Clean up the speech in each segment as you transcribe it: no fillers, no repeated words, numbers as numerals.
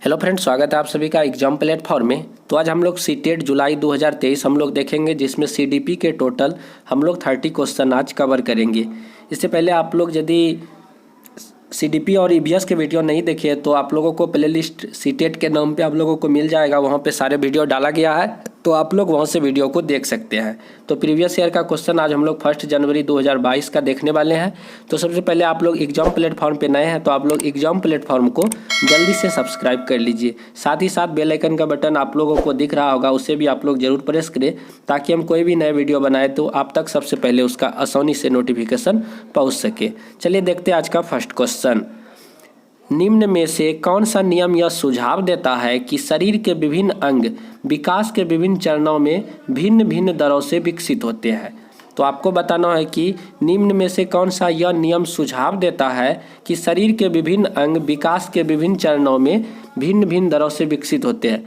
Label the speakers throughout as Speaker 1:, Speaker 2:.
Speaker 1: Hello friends, स्वागत है आप सभी का एग्जाम प्लेटफॉर्म में। तो आज हम लोग सीटेट जुलाई 2023 हम लोग देखेंगे, जिसमें सीडीपी के टोटल हम लोग 30 क्वेश्चन आज कवर करेंगे। इससे पहले आप लोग यदि सीडीपी और ईवीएस के वीडियो नहीं देखे तो आप लोगों को प्लेलिस्ट सीटेट के नाम पे आप लोगों को मिल जाएगा, वहाँ पे सारे वीडियो डाला गया है, तो आप लोग वहाँ से वीडियो को देख सकते हैं। तो प्रीवियस ईयर का क्वेश्चन आज हम लोग 1 जनवरी 2022 का देखने वाले हैं। तो सबसे पहले आप लोग एग्जाम प्लेटफॉर्म पे नए हैं तो आप लोग एग्जाम प्लेटफॉर्म को जल्दी से सब्सक्राइब कर लीजिए। साथ ही साथ बेल आइकन का बटन आप लोगों को दिख रहा होगा, उसे भी आप लोग जरूर प्रेस करें ताकि हम कोई भी नए वीडियो बनाए तो आप तक सबसे पहले उसका आसानी से नोटिफिकेशन पहुँच सके। चलिए देखते हैं आज का फर्स्ट क्वेश्चन। निम्न में से कौन सा नियम यह सुझाव देता है कि शरीर के विभिन्न अंग विकास के विभिन्न चरणों में भिन्न भिन्न दरों से विकसित होते हैं? तो आपको बताना है कि निम्न में से कौन सा यह नियम सुझाव देता है कि शरीर के विभिन्न अंग विकास के विभिन्न चरणों में भिन्न भिन्न दरों से विकसित होते हैं।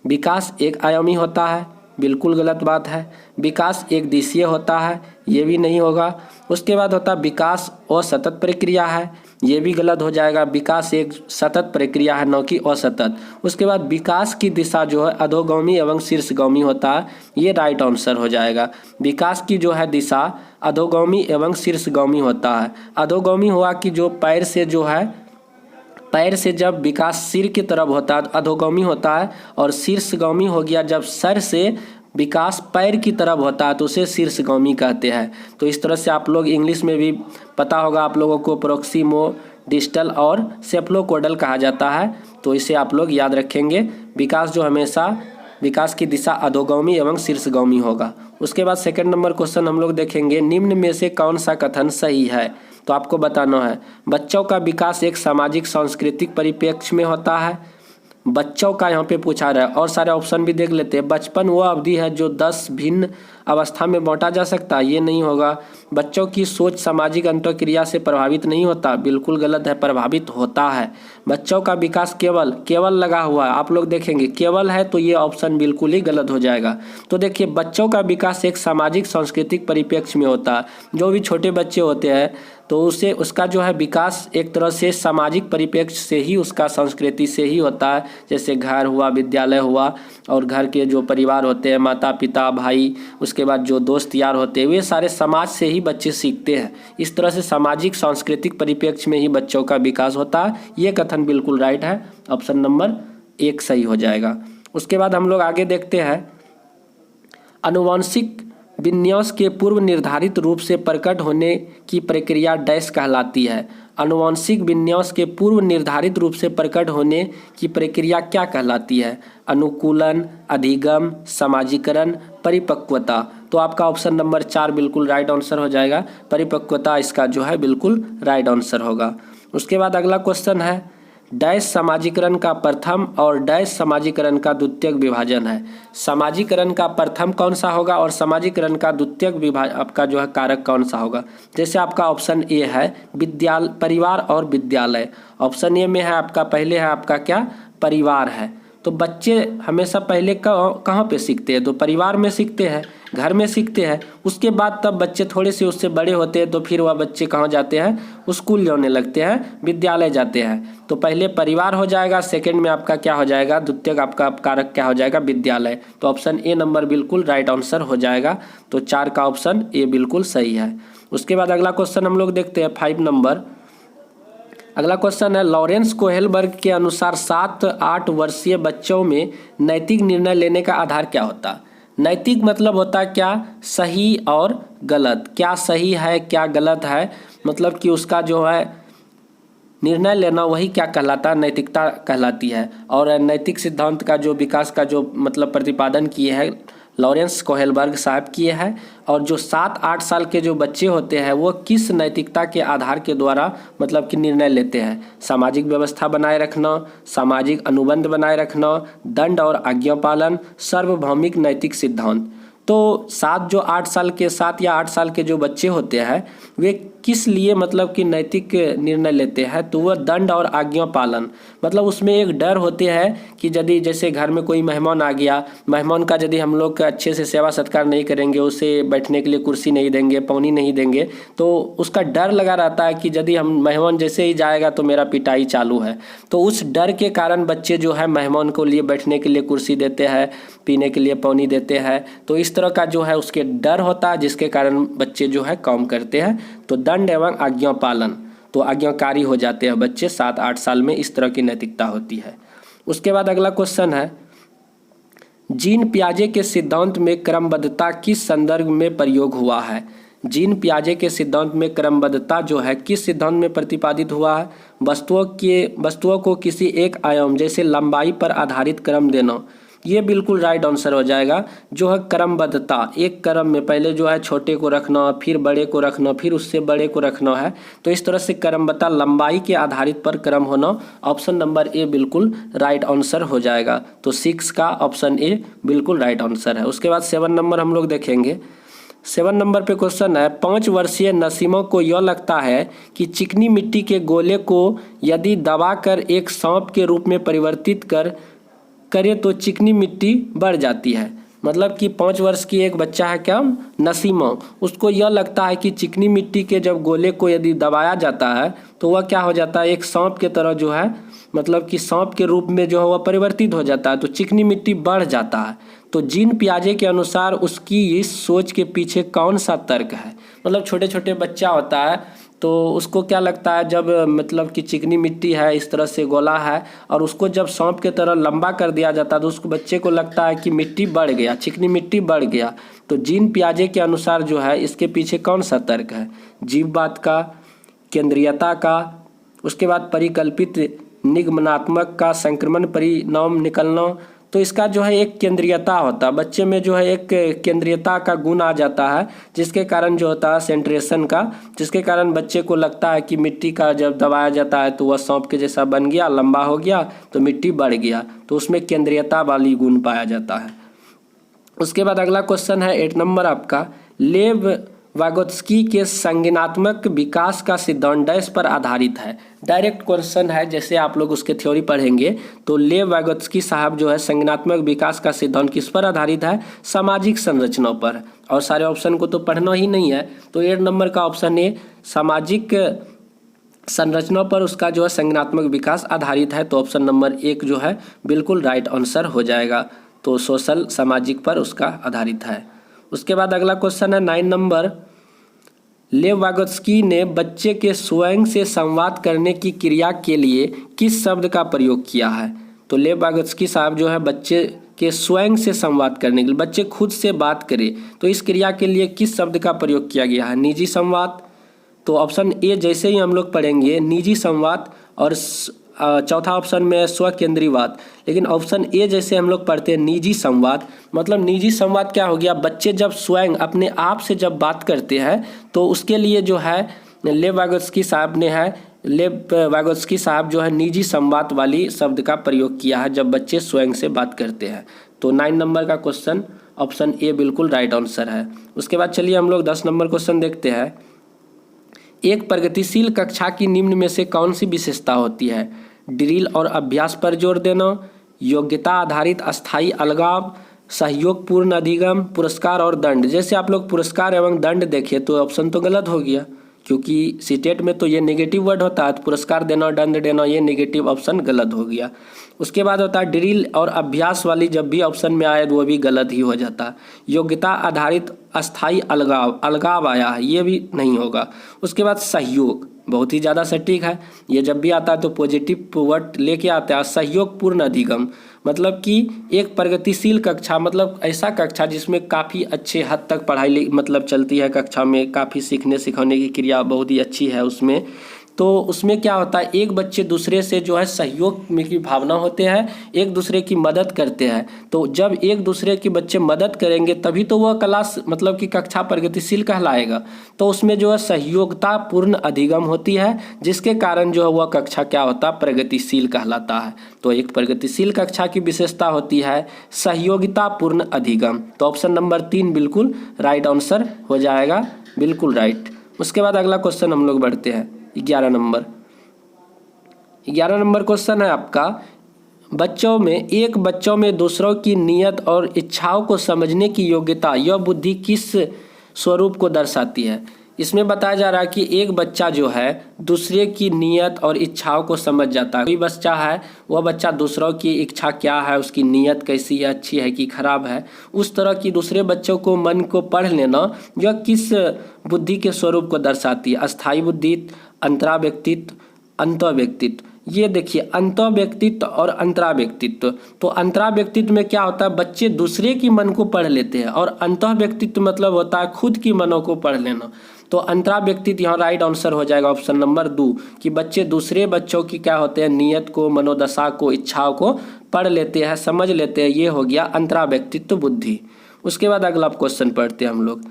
Speaker 1: विकास एक आयामी होता है, बिल्कुल गलत बात है। विकास एक दिशीय होता है, ये भी नहीं होगा। उसके बाद होता है विकास असतत प्रक्रिया है, ये भी गलत हो जाएगा। विकास एक सतत प्रक्रिया है, न कि असतत। उसके बाद विकास की दिशा जो है अधोगामी एवं शीर्षगामी होता है, ये राइट आंसर हो जाएगा। विकास की जो है दिशा अधोगामी एवं शीर्षगामी होता है। अधोगामी हुआ कि जो पैर से जो है, पैर से जब विकास सिर की तरफ होता है तो अधोगामी होता है, और शीर्षगामी हो गया जब सर से विकास पैर की तरफ होता है तो उसे शीर्षगामी कहते हैं। तो इस तरह से आप लोग इंग्लिश में भी पता होगा आप लोगों को, प्रोक्सिमो डिस्टल और सेफ्लोकोडल कहा जाता है, तो इसे आप लोग याद रखेंगे। विकास जो हमेशा विकास की दिशा अधोगामी एवं शीर्षगामी होगा। उसके बाद सेकंड नंबर क्वेश्चन हम लोग देखेंगे, निम्न में से कौन सा कथन सही है? तो आपको बताना है बच्चों का विकास एक सामाजिक सांस्कृतिक परिप्रेक्ष्य में होता है। बच्चों का यहाँ पे पूछा रहा है, और सारे ऑप्शन भी देख लेते हैं। बचपन वह अवधि है जो 10 भिन्न अवस्था में बांटा जा सकता है, ये नहीं होगा। बच्चों की सोच सामाजिक अंतःक्रिया से प्रभावित नहीं होता, बिल्कुल गलत है, प्रभावित होता है। बच्चों का विकास केवल लगा हुआ है, आप लोग देखेंगे केवल है तो ये ऑप्शन बिल्कुल ही गलत हो जाएगा। तो देखिए बच्चों का विकास एक सामाजिक सांस्कृतिक परिप्रेक्ष्य में होता है। जो भी छोटे बच्चे होते हैं तो उसका जो है विकास एक तरह से सामाजिक परिप्रेक्ष्य से ही, उसका संस्कृति से ही होता है। जैसे घर हुआ, विद्यालय हुआ, और घर के जो परिवार होते हैं, माता पिता भाई, उसके बाद जो दोस्त यार होते हैं, वे सारे समाज से ही बच्चे सीखते हैं। इस तरह से सामाजिक सांस्कृतिक परिप्रेक्ष्य में ही बच्चों का विकास होता है। ये कथन बिल्कुल राइट है, ऑप्शन नंबर 1 सही हो जाएगा। उसके बाद हम लोग आगे देखते हैं, आनुवंशिक विन्यास के पूर्व निर्धारित रूप से प्रकट होने की प्रक्रिया डैश कहलाती है? आनुवंशिक विन्यास के पूर्व निर्धारित रूप से प्रकट होने की प्रक्रिया क्या कहलाती है? अनुकूलन, अधिगम, समाजीकरण, परिपक्वता। तो आपका ऑप्शन नंबर 4 बिल्कुल राइट आंसर हो जाएगा। परिपक्वता इसका जो है बिल्कुल राइट आंसर होगा। उसके बाद अगला क्वेश्चन है, डैश समाजीकरण का प्रथम और डैश समाजीकरण का द्वितीयक विभाजन है। समाजीकरण का प्रथम कौन सा होगा और समाजीकरण का द्वितीयक विभाजन आपका जो है कारक कौन सा होगा? जैसे आपका ऑप्शन ए है परिवार और विद्यालय। ऑप्शन ए में है आपका, पहले है आपका क्या, परिवार है। तो बच्चे हमेशा पहले कहाँ पे सीखते हैं? तो परिवार में सीखते हैं, घर में सीखते हैं। उसके बाद तब बच्चे थोड़े से उससे बड़े होते हैं तो फिर वह बच्चे कहाँ जाते हैं, स्कूल जाने लगते हैं, विद्यालय जाते हैं। तो पहले परिवार हो जाएगा, सेकंड में आपका क्या हो जाएगा, द्वितीयक आपका कारक क्या हो जाएगा, विद्यालय। तो ऑप्शन ए नंबर बिल्कुल राइट आंसर हो जाएगा। तो 4 का ऑप्शन ए बिल्कुल सही है। उसके बाद अगला क्वेश्चन हम लोग देखते हैं 5 नंबर। अगला क्वेश्चन है, लॉरेंस कोहेलबर्ग के अनुसार 7-8 वर्षीय बच्चों में नैतिक निर्णय लेने का आधार क्या होता है? नैतिक मतलब होता है क्या, सही और गलत, क्या सही है क्या गलत है, मतलब कि उसका जो है निर्णय लेना वही क्या कहलाता है, नैतिकता कहलाती है। और नैतिक सिद्धांत का जो विकास का जो मतलब प्रतिपादन किए हैं लॉरेंस कोहेलबर्ग साहब किए हैं। और जो 7-8 साल के जो बच्चे होते हैं वो किस नैतिकता के आधार के द्वारा मतलब कि निर्णय लेते हैं? सामाजिक व्यवस्था बनाए रखना, सामाजिक अनुबंध बनाए रखना, दंड और आज्ञा पालन, सार्वभौमिक नैतिक सिद्धांत। तो 7 या 8 साल के जो बच्चे होते हैं वे किस लिए मतलब कि नैतिक निर्णय लेते हैं, तो वह दंड और आज्ञा पालन, मतलब उसमें एक डर होते हैं कि यदि जैसे घर में कोई मेहमान आ गया, मेहमान का यदि हम लोग अच्छे से सेवा सत्कार नहीं करेंगे, उसे बैठने के लिए कुर्सी नहीं देंगे, पानी नहीं देंगे, तो उसका डर लगा रहता है कि यदि हम मेहमान जैसे ही जाएगा तो मेरा पिटाई चालू है। तो उस डर के कारण बच्चे जो है मेहमान को लिए बैठने के लिए कुर्सी देते हैं, पीने के लिए पानी देते हैं। तो इस तरह का जो है उसके डर होता है, जिसके कारण बच्चे जो है काम करते हैं। तो दंड एवं आज्ञा पालन, तो आज्ञाकारी हो जाते हैं बच्चे 7-8 साल में, इस तरह की नैतिकता होती है। उसके बाद अगला क्वेश्चन है, जीन पियाजे के सिद्धांत में क्रमबद्धता किस संदर्भ में प्रयोग हुआ है। जीन पियाजे के सिद्धांत में क्रमबद्धता जो है किस सिद्धांत में प्रतिपादित हुआ है। वस्तुओं को किसी एक आयाम जैसे लंबाई पर आधारित क्रम देना, ये बिल्कुल राइट आंसर हो जाएगा। जो है क्रमबद्धता, एक क्रम में पहले जो है छोटे को रखना, फिर बड़े को रखना, फिर उससे बड़े को रखना है। तो इस तरह से क्रमबद्धता लंबाई के आधारित पर क्रम होना, ऑप्शन नंबर ए बिल्कुल राइट आंसर हो जाएगा। तो 6 का ऑप्शन ए बिल्कुल राइट आंसर है। उसके बाद 7 नंबर हम लोग देखेंगे। 7 नंबर पे क्वेश्चन है, 5 वर्षीय नसीमा को यह लगता है कि चिकनी मिट्टी के गोले को यदि दबाकर एक सांप के रूप में परिवर्तित करे तो चिकनी मिट्टी बढ़ जाती है। मतलब कि 5 वर्ष की एक बच्चा है क्या, नसीमा, उसको यह लगता है कि चिकनी मिट्टी के जब गोले को यदि दबाया जाता है तो वह क्या हो जाता है, एक सांप के तरह जो है, मतलब कि सांप के रूप में जो है वह परिवर्तित हो जाता है, तो चिकनी मिट्टी बढ़ जाता है। तो जीन पियाजे के अनुसार उसकी इस सोच के पीछे कौन सा तर्क है। मतलब छोटे छोटे बच्चा होता है तो उसको क्या लगता है, जब मतलब कि चिकनी मिट्टी है, इस तरह से गोला है, और उसको जब सांप के तरह लंबा कर दिया जाता है तो उसको बच्चे को लगता है कि मिट्टी बढ़ गया, चिकनी मिट्टी बढ़ गया। तो जीन पियाजे के अनुसार जो है इसके पीछे कौन सा तर्क है, जीववाद का, केंद्रीयता का, उसके बाद परिकल्पित निगमनात्मक का, संक्रमण परिणाम निकलना। तो इसका जो है एक केंद्रीयता होता है, बच्चे में जो है एक केंद्रीयता का गुण आ जाता है, जिसके कारण जो होता है सेंट्रेशन का, जिसके कारण बच्चे को लगता है कि मिट्टी का जब दबाया जाता है तो वह सांप के जैसा बन गया, लंबा हो गया, तो मिट्टी बढ़ गया, तो उसमें केंद्रीयता वाली गुण पाया जाता है। उसके बाद अगला क्वेश्चन है 8 नंबर आपका, लेव वागोत्स्की के संज्ञानात्मक विकास का सिद्धांत डैश पर आधारित है। डायरेक्ट क्वेश्चन है, जैसे आप लोग उसके थ्योरी पढ़ेंगे तो लेव वागोत्स्की साहब जो है संज्ञानात्मक विकास का सिद्धांत किस पर आधारित है, सामाजिक संरचना पर। और सारे ऑप्शन को तो पढ़ना ही नहीं है, तो 8 नंबर का ऑप्शन ए सामाजिक संरचना पर उसका जो है संज्ञानात्मक विकास आधारित है। तो ऑप्शन नंबर 1 जो है बिल्कुल राइट आंसर हो जाएगा। तो सोशल, सामाजिक पर उसका आधारित है। उसके बाद अगला क्वेश्चन है 9 नंबर, लेव वागोत्स्की ने बच्चे के स्वयं से संवाद करने की क्रिया के लिए किस शब्द का प्रयोग किया है। तो लेव वागोत्स्की साहब जो है बच्चे के स्वयं से संवाद करने के लिए, बच्चे खुद से बात करे, तो इस क्रिया के लिए किस शब्द का प्रयोग किया गया है, निजी संवाद। तो ऑप्शन ए जैसे ही हम लोग पढ़ेंगे निजी संवाद, और चौथा ऑप्शन में स्वकेंद्रीवाद, लेकिन ऑप्शन ए जैसे हम लोग पढ़ते हैं निजी संवाद। मतलब निजी संवाद क्या हो गया, बच्चे जब स्वयं अपने आप से जब बात करते हैं तो उसके लिए जो है लेव वागोत्स्की साहब जो है निजी संवाद वाली शब्द का प्रयोग किया है जब बच्चे स्वयं से बात करते हैं। तो 9 नंबर का क्वेश्चन ऑप्शन ए बिल्कुल राइट आंसर है। उसके बाद चलिए हम लोग 10 नंबर क्वेश्चन देखते हैं। एक प्रगतिशील कक्षा की निम्न में से कौन सी विशेषता होती है, ड्रिल और अभ्यास पर जोर देना, योग्यता आधारित अस्थायी अलगाव, सहयोगपूर्ण अधिगम, पुरस्कार और दंड। जैसे आप लोग पुरस्कार एवं दंड देखें तो ऑप्शन तो गलत हो गया, क्योंकि सीटेट में तो ये नेगेटिव वर्ड होता है, तो पुरस्कार देना, दंड देना, ये नेगेटिव ऑप्शन गलत हो गया। उसके बाद होता है ड्रिल और अभ्यास वाली जब भी ऑप्शन में आए तो वो भी गलत ही हो जाता। योग्यता आधारित अस्थायी अलगाव आया है, ये भी नहीं होगा। उसके बाद सहयोग बहुत ही ज़्यादा सटीक है, ये जब भी आता है तो पॉजिटिव वर्ड लेके आता है। सहयोगपूर्ण अधिगम मतलब कि एक प्रगतिशील कक्षा, मतलब ऐसा कक्षा जिसमें काफ़ी अच्छे हद तक पढ़ाई मतलब चलती है, कक्षा में काफ़ी सीखने सिखाने की क्रिया बहुत ही अच्छी है उसमें। तो उसमें क्या होता है, एक बच्चे दूसरे से जो है सहयोग में की भावना होते हैं, एक दूसरे की मदद करते हैं। तो जब एक दूसरे के बच्चे मदद करेंगे तभी तो वह क्लास मतलब कि कक्षा प्रगतिशील कहलाएगा। तो उसमें जो है सहयोगिता पूर्ण अधिगम होती है, जिसके कारण जो है वह कक्षा क्या होता है, प्रगतिशील कहलाता है। तो एक प्रगतिशील कक्षा की विशेषता होती है सहयोगिता पूर्ण अधिगम। तो ऑप्शन नंबर 3 बिल्कुल राइट आंसर हो जाएगा, बिल्कुल राइट। उसके बाद अगला क्वेश्चन हम लोग बढ़ते हैं 11 नंबर। 11 नंबर क्वेश्चन है आपका, बच्चों में दूसरों की नीयत और इच्छाओं को समझने की योग्यता, यह बुद्धि किस स्वरूप को दर्शाती है। इसमें बताया जा रहा है कि एक बच्चा जो है दूसरे की नीयत और इच्छाओं को समझ जाता है। कोई बच्चा है, वह बच्चा दूसरों की इच्छा क्या है, उसकी नीयत कैसी है, अच्छी है कि खराब है, उस तरह की दूसरे बच्चों को मन को पढ़ लेना, यह किस बुद्धि के स्वरूप को दर्शाती है। अस्थायी बुद्धि, अंतरा व्यक्तित्व, अंतः व्यक्तित्व। ये देखिए अंतः व्यक्तित्व और अंतरा व्यक्तित्व। तो अंतरा व्यक्तित्व में क्या होता है, बच्चे दूसरे की मन को पढ़ लेते हैं, और अंतः व्यक्तित्व मतलब होता है खुद की मनों को पढ़ लेना। तो अंतरा व्यक्तित्व यहाँ राइट आंसर हो जाएगा ऑप्शन नंबर 2, कि बच्चे दूसरे बच्चों की क्या होते हैं, नियत को, मनोदशा को, इच्छाओं को पढ़ लेते हैं, समझ लेते हैं। ये हो गया अंतरा व्यक्तित्व बुद्धि। उसके बाद अगला क्वेश्चन पढ़ते हैं हम लोग।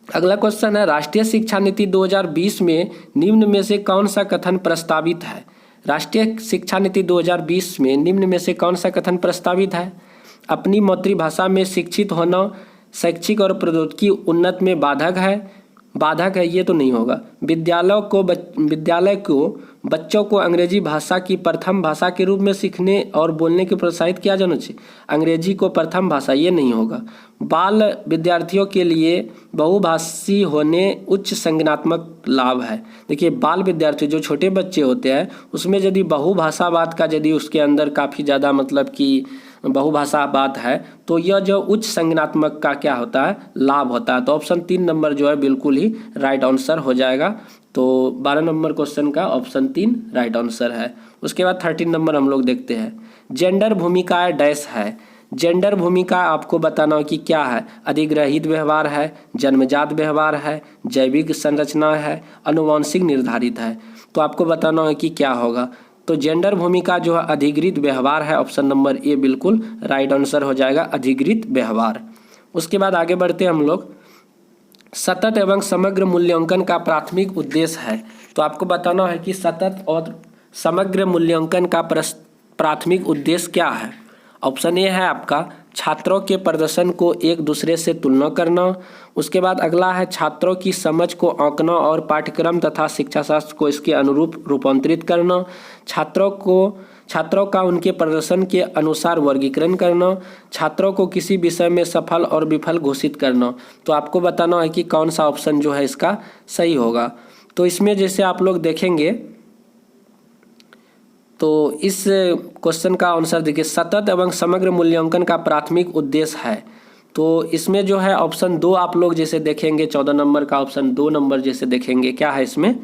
Speaker 1: अगला क्वेश्चन है, राष्ट्रीय शिक्षा नीति 2020 में निम्न में से कौन सा कथन प्रस्तावित है। राष्ट्रीय शिक्षा नीति 2020 में निम्न में से कौन सा कथन प्रस्तावित है। अपनी मातृभाषा में शिक्षित होना शैक्षिक और प्रौद्योगिकी उन्नत में बाधक है, ये तो नहीं होगा। विद्यालय को बच्चों को अंग्रेजी भाषा की प्रथम भाषा के रूप में सीखने और बोलने के प्रोत्साहित किया जाना चाहिए। अंग्रेजी को प्रथम भाषा, ये नहीं होगा। बाल विद्यार्थियों के लिए बहुभाषी होने उच्च संज्ञानात्मक लाभ है। देखिए बाल विद्यार्थी जो छोटे बच्चे होते हैं उसमें यदि बहुभाषावाद का यदि उसके अंदर काफ़ी ज़्यादा मतलब कि बहुभाषावाद है तो यह जो उच्च संज्ञानात्मक का क्या होता है, लाभ होता है। तो ऑप्शन 3 नंबर जो है बिल्कुल ही राइट आंसर हो जाएगा। तो 12 नंबर क्वेश्चन का ऑप्शन 3 राइट आंसर है। उसके बाद 13 नंबर हम लोग देखते हैं, जेंडर भूमिकाएं डैश है। जेंडर भूमिका आपको बताना हो कि क्या है। अधिग्रहित व्यवहार है, जन्मजात व्यवहार है, जैविक संरचना है, अनुवांशिक निर्धारित है। तो आपको बताना है कि क्या होगा। तो जेंडर भूमिका जो है अधिग्रहित व्यवहार है, ऑप्शन नंबर ए बिल्कुल राइट आंसर हो जाएगा, अधिग्रहित व्यवहार। उसके बाद आगे बढ़ते हैं हम लोग, सतत एवं समग्र मूल्यांकन का प्राथमिक उद्देश्य है। तो आपको बताना है कि सतत और समग्र मूल्यांकन का प्राथमिक उद्देश्य क्या है। ऑप्शन ए है आपका छात्रों के प्रदर्शन को एक दूसरे से तुलना करना। उसके बाद अगला है छात्रों की समझ को आंकना और पाठ्यक्रम तथा शिक्षा शास्त्र को इसके अनुरूप रूपांतरित करना। छात्रों का उनके प्रदर्शन के अनुसार वर्गीकरण करना। छात्रों को किसी विषय में सफल और विफल घोषित करना। तो आपको बताना है कि कौन सा ऑप्शन जो है इसका सही होगा। तो इसमें जैसे आप लोग देखेंगे तो इस क्वेश्चन का आंसर देखिए, सतत एवं समग्र मूल्यांकन का प्राथमिक उद्देश्य है। तो इसमें जो है ऑप्शन 2 आप लोग जैसे देखेंगे, 14 नंबर का ऑप्शन 2 नंबर जैसे देखेंगे क्या है इसमें,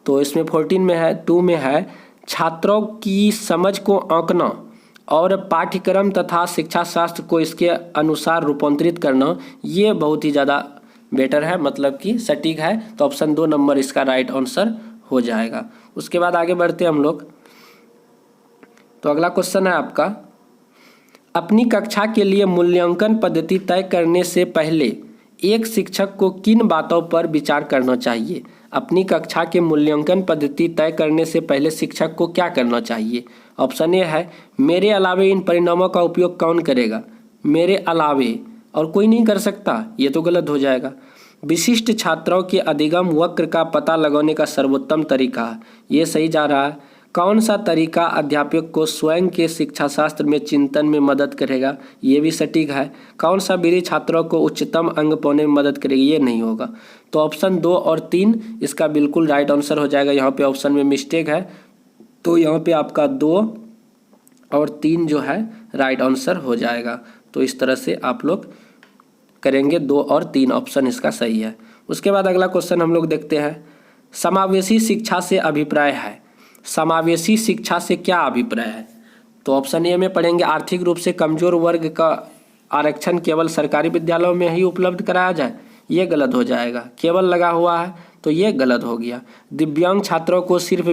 Speaker 1: तो इसमें 14 में है, 2 में है छात्रों की समझ को आंकना और पाठ्यक्रम तथा शिक्षा शास्त्र को इसके अनुसार रूपांतरित करना। ये बहुत ही ज़्यादा बेटर है, मतलब कि सटीक है। तो ऑप्शन 2 नंबर इसका राइट आंसर हो जाएगा। उसके बाद आगे बढ़ते हैं हम लोग। तो अगला क्वेश्चन है आपका, अपनी कक्षा के लिए मूल्यांकन पद्धति तय करने से पहले एक शिक्षक को किन बातों पर विचार करना चाहिए। अपनी कक्षा के मूल्यांकन पद्धति तय करने से पहले शिक्षक को क्या करना चाहिए। ऑप्शन ए है मेरे अलावे इन परिणामों का उपयोग कौन करेगा। मेरे अलावे और कोई नहीं कर सकता, ये तो गलत हो जाएगा। विशिष्ट छात्रों के अधिगम वक्र का पता लगाने का सर्वोत्तम तरीका, ये सही जा रहा है। कौन सा तरीका अध्यापक को स्वयं के शिक्षा शास्त्र में चिंतन में मदद करेगा, ये भी सटीक है। कौन सा विधि छात्रों को उच्चतम अंक पाने में मदद करेगी, ये नहीं होगा। तो ऑप्शन 2 और 3 इसका बिल्कुल राइट आंसर हो जाएगा। यहाँ पे ऑप्शन में मिस्टेक है, तो यहाँ पे आपका 2 और 3 जो है राइट आंसर हो जाएगा। तो इस तरह से आप लोग करेंगे, 2 और 3 ऑप्शन इसका सही है। उसके बाद अगला क्वेश्चन हम लोग देखते हैं, समावेशी शिक्षा से अभिप्राय है। समावेशी शिक्षा से क्या अभिप्राय है। तो ऑप्शन ए में पढ़ेंगे आर्थिक रूप से कमजोर वर्ग का आरक्षण केवल सरकारी विद्यालयों में ही उपलब्ध कराया जाए, ये गलत हो जाएगा। केवल लगा हुआ है तो ये गलत हो गया। दिव्यांग छात्रों को सिर्फ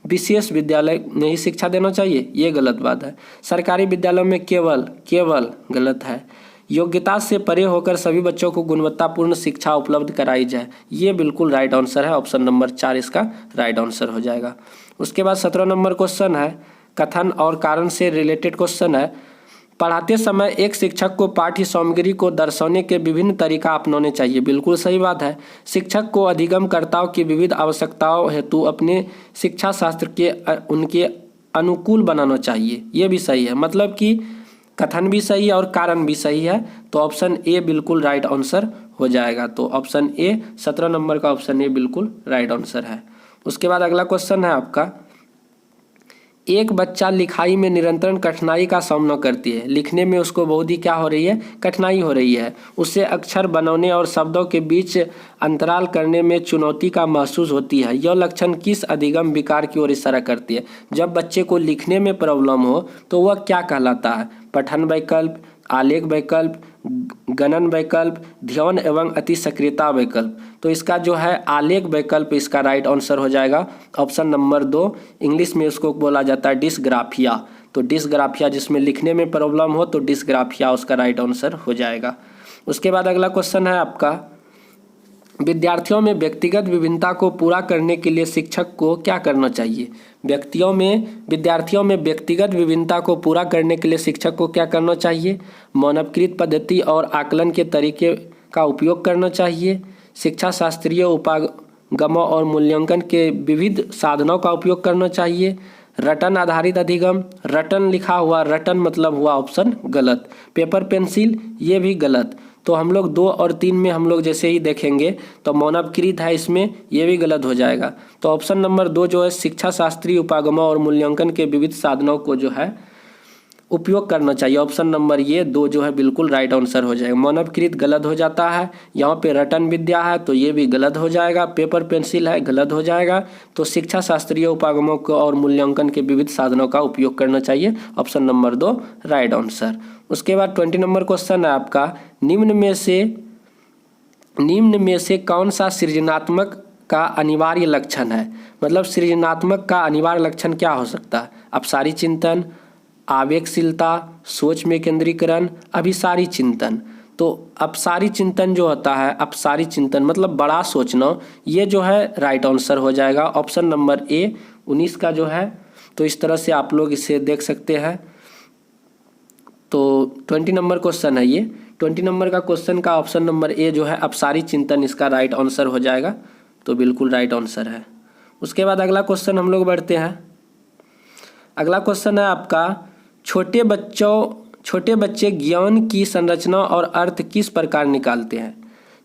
Speaker 1: विशेष विद्यालय में ही शिक्षा देना चाहिए, ये गलत बात है। सरकारी विद्यालयों में केवल गलत है। योग्यता से परे होकर सभी बच्चों को गुणवत्तापूर्ण शिक्षा उपलब्ध कराई जाए, ये बिल्कुल राइट आंसर है। ऑप्शन नंबर 4 इसका राइट आंसर हो जाएगा। उसके बाद 17 नंबर क्वेश्चन है, कथन और कारण से रिलेटेड क्वेश्चन है। पढ़ाते समय एक शिक्षक को पाठ्य सामग्री को दर्शाने के विभिन्न तरीका अपनाने चाहिए, बिल्कुल सही बात है। शिक्षक को अधिगमकर्ताओं की विविध आवश्यकताओं हेतु अपने शिक्षा शास्त्र के उनके अनुकूल बनाना चाहिए, ये भी सही है। मतलब कि कथन भी सही है और कारण भी सही है, तो ऑप्शन ए बिल्कुल राइट आंसर हो जाएगा। तो ऑप्शन ए 17 नंबर का ऑप्शन ए बिल्कुल राइट आंसर है। उसके बाद अगला क्वेश्चन है आपका, एक बच्चा लिखाई में निरंतर कठिनाई का सामना करती है, लिखने में उसको बहुत ही क्या हो रही है, कठिनाई हो रही है। उससे अक्षर बनाने और शब्दों के बीच अंतराल करने में चुनौती का महसूस होती है। यह लक्षण किस अधिगम विकार की ओर इशारा करती है? जब बच्चे को लिखने में प्रॉब्लम हो तो वह क्या कहलाता है? पठन वैकल्प, आलेख वैकल्प, गणन वैकल्प, ध्यान एवं अति सक्रियता वैकल्प। तो इसका जो है आलेख वैकल्प इसका राइट आंसर हो जाएगा। ऑप्शन नंबर 2, इंग्लिश में इसको बोला जाता है डिस्ग्राफिया। तो डिस्ग्राफिया, जिसमें लिखने में प्रॉब्लम हो तो डिस्ग्राफिया उसका राइट आंसर हो जाएगा। उसके बाद अगला क्वेश्चन है आपका, विद्यार्थियों में व्यक्तिगत विभिन्नता को पूरा करने के लिए शिक्षक को क्या करना चाहिए? विद्यार्थियों में व्यक्तिगत विभिन्नता को पूरा करने के लिए शिक्षक को क्या करना चाहिए? मानवकृत पद्धति और आकलन के तरीके का उपयोग करना चाहिए। शिक्षा शास्त्रीय उपागमों और मूल्यांकन के विविध साधनों का उपयोग करना चाहिए। रटन आधारित अधिगम, रटन लिखा हुआ, रटन मतलब हुआ ऑप्शन गलत। पेपर पेंसिल, ये भी गलत। तो हम लोग 2 और 3 में हम लोग जैसे ही देखेंगे तो मानवकृत है, इसमें ये भी गलत हो जाएगा। तो ऑप्शन नंबर 2 जो है शिक्षा शास्त्रीय उपागमों और मूल्यांकन के विविध साधनों को जो है उपयोग करना चाहिए। ऑप्शन नंबर ये 2 जो है बिल्कुल राइट आंसर हो जाएगा। मानवकृत गलत हो जाता है, यहाँ पे रटन विद्या है तो ये भी गलत हो जाएगा। पेपर पेंसिल है, गलत हो जाएगा। तो शिक्षा शास्त्रीय उपागमों को और मूल्यांकन के विविध साधनों का उपयोग करना चाहिए। Option number 2 right answer. उसके बाद 20 नंबर क्वेश्चन है आपका, निम्न में से कौन सा सृजनात्मक का अनिवार्य लक्षण है? मतलब सृजनात्मक का अनिवार्य लक्षण क्या हो सकता है? अपसारी चिंतन, आवेगशीलता, सोच में केंद्रीकरण, अभिसारी चिंतन। तो अपसारी चिंतन जो होता है, अपसारी चिंतन मतलब बड़ा सोचना, ये जो है राइट आंसर हो जाएगा। ऑप्शन नंबर ए 19 का जो है, तो इस तरह से आप लोग इसे देख सकते हैं। तो 20 नंबर क्वेश्चन है ये। 20 नंबर का क्वेश्चन का ऑप्शन नंबर ए जो है अपसारी चिंतन इसका राइट आंसर हो जाएगा। तो बिल्कुल राइट आंसर है। उसके बाद अगला क्वेश्चन हम लोग बढ़ते हैं। अगला क्वेश्चन है आपका, छोटे बच्चे ज्ञान की संरचना और अर्थ किस प्रकार निकालते हैं?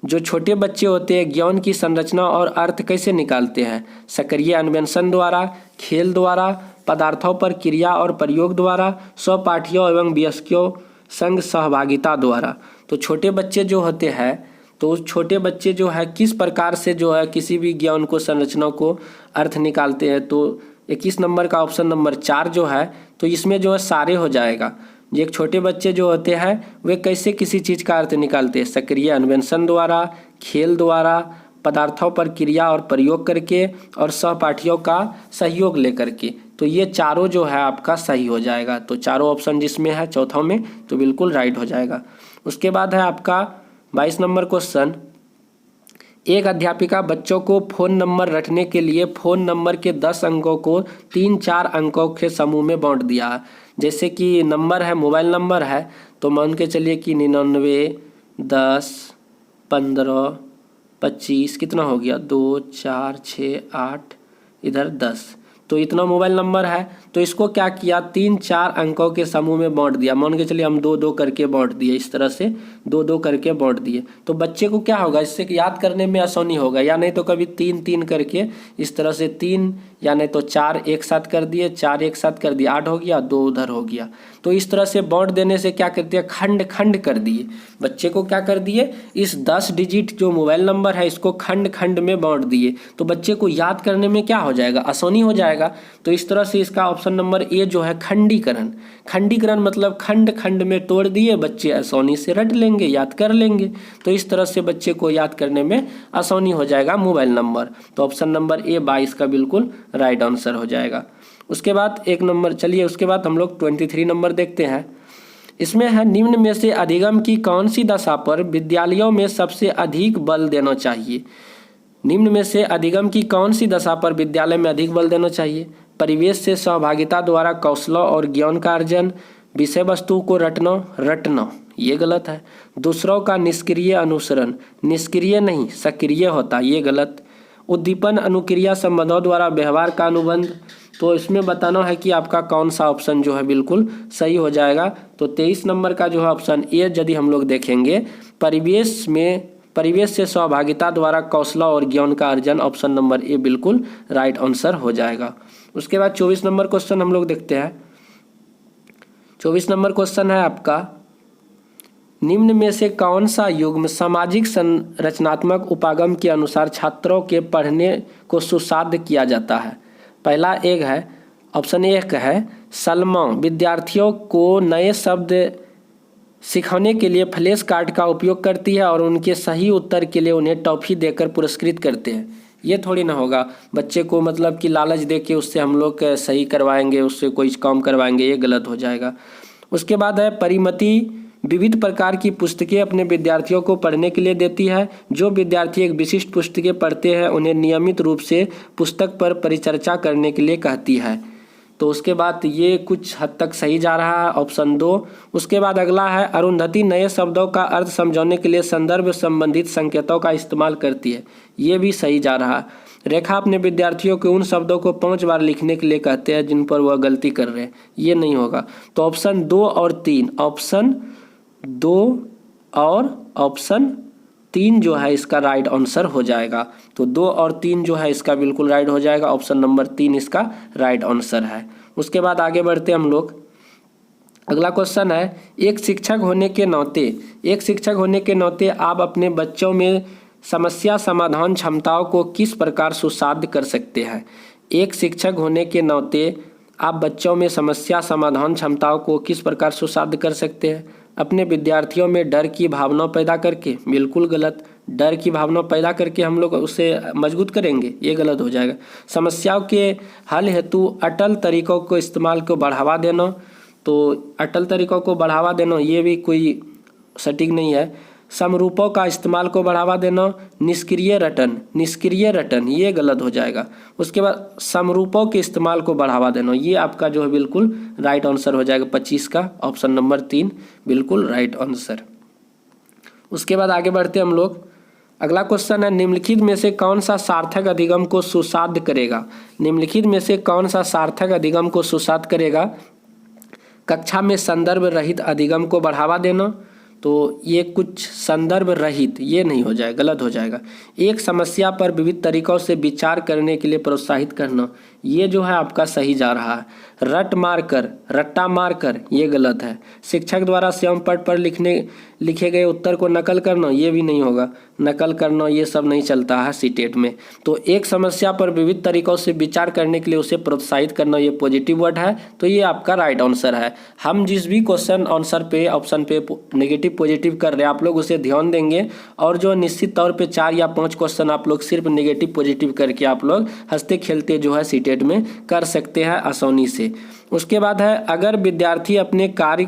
Speaker 1: जो छोटे बच्चे होते हैं ज्ञान की संरचना और अर्थ कैसे निकालते हैं? सक्रिय अन्वेषण द्वारा, खेल द्वारा, पदार्थों पर क्रिया और प्रयोग द्वारा, सहपाठियों एवं वयस्कों संग सहभागिता द्वारा। तो छोटे बच्चे जो होते हैं, तो छोटे बच्चे जो है किस प्रकार से जो है किसी भी ज्ञान को, संरचना को अर्थ निकालते हैं? तो 21 नंबर का ऑप्शन नंबर 4 जो है, तो इसमें जो है सारे हो जाएगा। एक छोटे बच्चे जो होते हैं वे कैसे किसी चीज़ का अर्थ निकालते हैं? सक्रिय अन्वेषण द्वारा, खेल द्वारा, पदार्थों पर क्रिया और प्रयोग करके, और सहपाठियों का सहयोग लेकर के। तो ये चारों जो है आपका सही हो जाएगा। तो चारों ऑप्शन जिसमें है चौथों में, तो बिल्कुल राइट हो जाएगा। उसके बाद है आपका 22 नंबर क्वेश्चन, एक अध्यापिका बच्चों को फ़ोन नंबर रटने के लिए फ़ोन नंबर के 10 अंकों को 3-4 अंकों के समूह में बांट दिया। जैसे कि नंबर है, मोबाइल नंबर है, तो मान के चलिए कि 99, 10, 15, 25, कितना हो गया, 2, 4, 6, 8, इधर 10। तो इतना मोबाइल नंबर है, तो इसको क्या किया, 3-4 अंकों के समूह में बांट दिया। मान के चलिए हम 2-2 करके बांट दिए, इस तरह से 2-2 करके बांट दिए। तो बच्चे को क्या होगा, इससे याद करने में आसानी होगा, या नहीं तो कभी 3-3 करके इस तरह से 3 या नहीं तो 4 एक साथ कर दिए, 4 एक साथ कर दिए, 8 हो गया, 2 उधर हो गया। तो इस तरह से बांट देने से क्या करते हैं, खंड खंड कर दिए, बच्चे को क्या कर दिए, इस 10 डिजिट जो मोबाइल नंबर है इसको खंड खंड में बांट दिए, तो बच्चे को याद करने में क्या हो जाएगा, आसानी हो जाएगा। तो इस तरह से इसका ऑप्शन नंबर ए जो है खंडीकरण, खंडीकरण मतलब खंड खंड में तोड़ दिए, बच्चे आसानी से रट लेंगे, याद कर लेंगे। तो इस तरह से बच्चे को याद करने में आसानी हो जाएगा मोबाइल नंबर। तो ऑप्शन नंबर ए 22 का बिल्कुल राइट आंसर हो जाएगा। उसके बाद एक नंबर, चलिए उसके बाद हम लोग 23 नंबर देखते हैं। इसमें है निम्न में से अधिगम की कौन सी दशा पर विद्यालयों में सबसे अधिक बल देना चाहिए। निम्न में से अधिगम की कौन सी दशा पर विद्यालय में अधिक बल देना चाहिए। परिवेश से सहभागिता द्वारा कौशलों और ज्ञान का अर्जन, विषय वस्तु को रटना ये गलत है। दूसरों का निष्क्रिय अनुसरण, निष्क्रिय नहीं सक्रिय होता, ये गलत। उद्दीपन अनुक्रिया संबंधों द्वारा व्यवहार का अनुबंध, तो इसमें बताना है कि आपका कौन सा ऑप्शन जो है बिल्कुल सही हो जाएगा। तो 23 नंबर का जो है ऑप्शन ए यदि हम लोग देखेंगे, परिवेश से सहभागिता द्वारा कौशलों और ज्ञान का अर्जन, ऑप्शन नंबर ए बिल्कुल राइट आंसर हो जाएगा। उसके बाद 24 नंबर क्वेश्चन हम लोग देखते हैं। 24 नंबर क्वेश्चन है आपका, निम्न में से कौन सा युग्म सामाजिक संरचनात्मक उपागम के अनुसार छात्रों के पढ़ने को सुसाध्य किया जाता है। पहला एक है, ऑप्शन एक है सलमा विद्यार्थियों को नए शब्द सिखाने के लिए फ्लैश कार्ड का उपयोग करती है और उनके सही उत्तर के लिए उन्हें टॉफी देकर पुरस्कृत करते हैं। ये थोड़ी ना होगा, बच्चे को मतलब कि लालच दे के उससे हम लोग सही करवाएंगे, उससे कोई काम करवाएंगे, ये गलत हो जाएगा। उसके बाद है परिमति विविध प्रकार की पुस्तकें अपने विद्यार्थियों को पढ़ने के लिए देती है। जो विद्यार्थी एक विशिष्ट पुस्तकें पढ़ते हैं उन्हें नियमित रूप से पुस्तक पर परिचर्चा करने के लिए कहती है। तो उसके बाद ये कुछ हद तक सही जा रहा है, ऑप्शन 2। उसके बाद अगला है अरुंधति नए शब्दों का अर्थ समझाने के लिए संदर्भ संबंधित संकेतों का इस्तेमाल करती है, ये भी सही जा रहा है। रेखा अपने विद्यार्थियों को उन शब्दों को 5 बार लिखने के लिए कहते हैं जिन पर वह गलती कर रहे हैं, ये नहीं होगा। तो ऑप्शन 2 और 3, ऑप्शन 2 और ऑप्शन 3 जो है इसका राइट आंसर हो जाएगा। तो 2 और 3 जो है इसका बिल्कुल राइट हो जाएगा, ऑप्शन नंबर 3 इसका राइट आंसर है। उसके बाद आगे बढ़ते हम लोग। अगला क्वेश्चन है, एक शिक्षक होने के नाते आप अपने बच्चों में समस्या समाधान क्षमताओं को किस प्रकार सुसाध्य कर सकते हैं। एक शिक्षक होने के नाते आप बच्चों में समस्या समाधान क्षमताओं को किस प्रकार सुसाध्य कर सकते हैं। अपने विद्यार्थियों में डर की भावना पैदा करके, बिल्कुल गलत। डर की भावना पैदा करके हम लोग उसे मजबूत करेंगे, ये गलत हो जाएगा। समस्याओं के हल हेतु अटल तरीकों को इस्तेमाल को बढ़ावा देना, तो अटल तरीकों को बढ़ावा देना ये भी कोई सटीक नहीं है। समरूपों का इस्तेमाल को बढ़ावा देना, निष्क्रिय रटन ये गलत हो जाएगा। उसके बाद समरूपों के इस्तेमाल को बढ़ावा देना, ये आपका जो है बिल्कुल राइट आंसर हो जाएगा 25 का, ऑप्शन नंबर 3 बिल्कुल राइट आंसर। उसके बाद आगे बढ़ते हम लोग। अगला क्वेश्चन है, निम्नलिखित में से कौन सा सार्थक अधिगम को सुसाध्य करेगा। निम्नलिखित में से कौन सा सार्थक अधिगम को सुसाध्य करेगा। कक्षा में संदर्भ रहित अधिगम को बढ़ावा देना, तो ये कुछ संदर्भ रहित ये नहीं हो जाएगा, गलत हो जाएगा। एक समस्या पर विविध तरीकों से विचार करने के लिए प्रोत्साहित करना, ये जो है आपका सही जा रहा है। रट्टा मारकर ये गलत है। शिक्षक द्वारा स्वयं पट पर लिखे गए उत्तर को नकल करना, ये भी नहीं होगा। नकल करना ये सब नहीं चलता है सीटेट में। तो एक समस्या पर विविध तरीकों से विचार करने के लिए उसे प्रोत्साहित करना, ये पॉजिटिव वर्ड है, तो ये आपका राइट आंसर है। हम जिस भी क्वेश्चन आंसर पे ऑप्शन पे नेगेटिव पॉजिटिव कर रहे हैं आप लोग उसे ध्यान देंगे, और जो निश्चित तौर पे 4 या 5 क्वेश्चन आप लोग सिर्फ नेगेटिव पॉजिटिव करके आप लोग हंसते खेलते जो है सीटेट में कर सकते हैं आसानी से। उसके बाद है, अगर विद्यार्थी अपने कार्य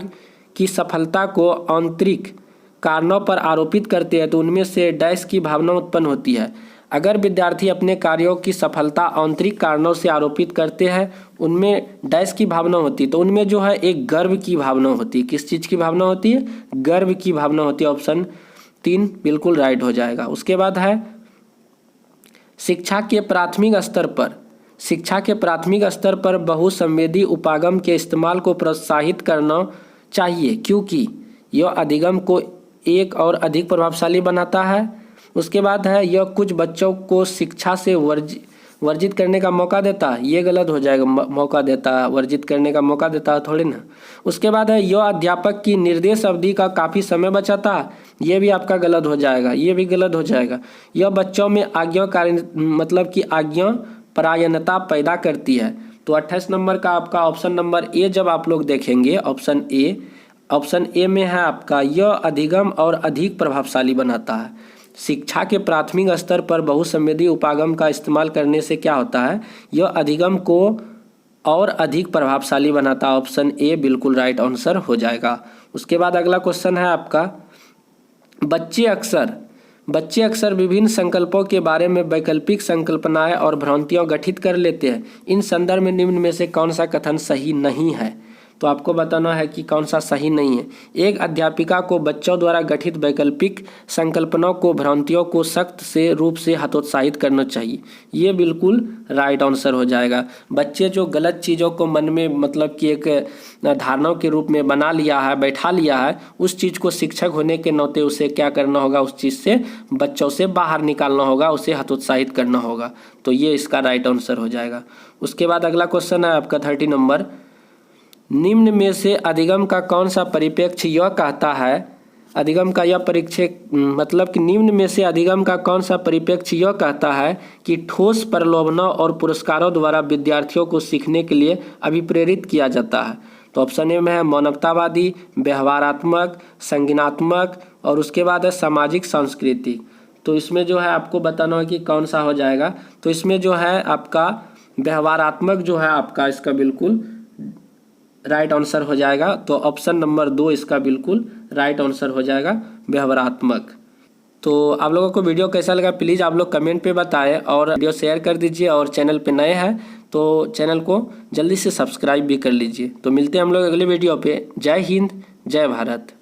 Speaker 1: की सफलता को आंतरिक कारणों पर आरोपित करते हैं तो उनमें से डैश की भावना उत्पन्न होती है। अगर विद्यार्थी अपने कार्यों की सफलता आंतरिक कारणों से आरोपित करते हैं उनमें डैश की भावना होती है, तो उनमें जो है एक गर्व की भावना होती है। किस चीज़ की भावना होती है, गर्व की भावना होती है, ऑप्शन 3 बिल्कुल राइट हो जाएगा। उसके बाद है, शिक्षा के प्राथमिक स्तर पर बहुसंवेदी उपागम के इस्तेमाल को प्रोत्साहित करना चाहिए क्योंकि यह अधिगम को एक और अधिक प्रभावशाली बनाता है। उसके बाद है, यह कुछ बच्चों को शिक्षा से वर्जित करने का मौका देता है, ये गलत हो जाएगा। मौका देता है, वर्जित करने का मौका देता है थोड़ी ना। उसके बाद है यह अध्यापक की निर्देश अवधि का काफ़ी समय बचाता है, ये भी आपका गलत हो जाएगा, ये भी गलत हो जाएगा। यह बच्चों में आज्ञाकारी मतलब कि आज्ञा परायणता पैदा करती है। तो 28 नंबर का आपका ऑप्शन नंबर ए जब आप लोग देखेंगे, ऑप्शन ए में है आपका यह अधिगम और अधिक प्रभावशाली बनाता है। शिक्षा के प्राथमिक स्तर पर बहुसंवेदी उपागम का इस्तेमाल करने से क्या होता है, यह अधिगम को और अधिक प्रभावशाली बनाता है। ऑप्शन ए बिल्कुल राइट आंसर हो जाएगा। उसके बाद अगला क्वेश्चन है आपका, बच्चे अक्सर विभिन्न संकल्पों के बारे में वैकल्पिक संकल्पनाएं और भ्रांतियां गठित कर लेते हैं। इन संदर्भ में निम्न में से कौन सा कथन सही नहीं है? तो आपको बताना है कि कौन सा सही नहीं है। एक अध्यापिका को बच्चों द्वारा गठित वैकल्पिक संकल्पनाओं को भ्रांतियों को सख्त से रूप से हतोत्साहित करना चाहिए, ये बिल्कुल राइट आंसर हो जाएगा। बच्चे जो गलत चीज़ों को मन में मतलब कि एक धारणाओं के रूप में बना लिया है, बैठा लिया है, उस चीज़ को शिक्षक होने के नाते उसे क्या करना होगा, उस चीज़ से बच्चों से बाहर निकालना होगा, उसे हतोत्साहित करना होगा। तो ये इसका राइट आंसर हो जाएगा। उसके बाद अगला क्वेश्चन है आपका 30 नंबर, निम्न में से अधिगम का कौन सा परिप्रेक्ष्य यह कहता है, अधिगम का यह परिप्रेक्ष्य मतलब कि निम्न में से अधिगम का कौन सा परिप्रेक्ष्य यह कहता है कि ठोस प्रलोभनों और पुरस्कारों द्वारा विद्यार्थियों को सीखने के लिए अभिप्रेरित किया जाता है? तो ऑप्शन ए में है मानवतावादी, व्यवहारात्मक, संज्ञानात्मक और उसके बाद है सामाजिक सांस्कृतिक। तो इसमें जो है आपको बताना है कि कौन सा हो जाएगा। तो इसमें जो है आपका व्यवहारात्मक जो है आपका इसका बिल्कुल राइट आंसर हो जाएगा। तो ऑप्शन नंबर 2 इसका बिल्कुल राइट आंसर हो जाएगा, व्यवहारात्मक। तो आप लोगों को वीडियो कैसा लगा प्लीज़ आप लोग कमेंट पे बताएं और वीडियो शेयर कर दीजिए, और चैनल पे नए हैं तो चैनल को जल्दी से सब्सक्राइब भी कर लीजिए। तो मिलते हैं हम लोग अगले वीडियो पे। जय हिंद, जय भारत।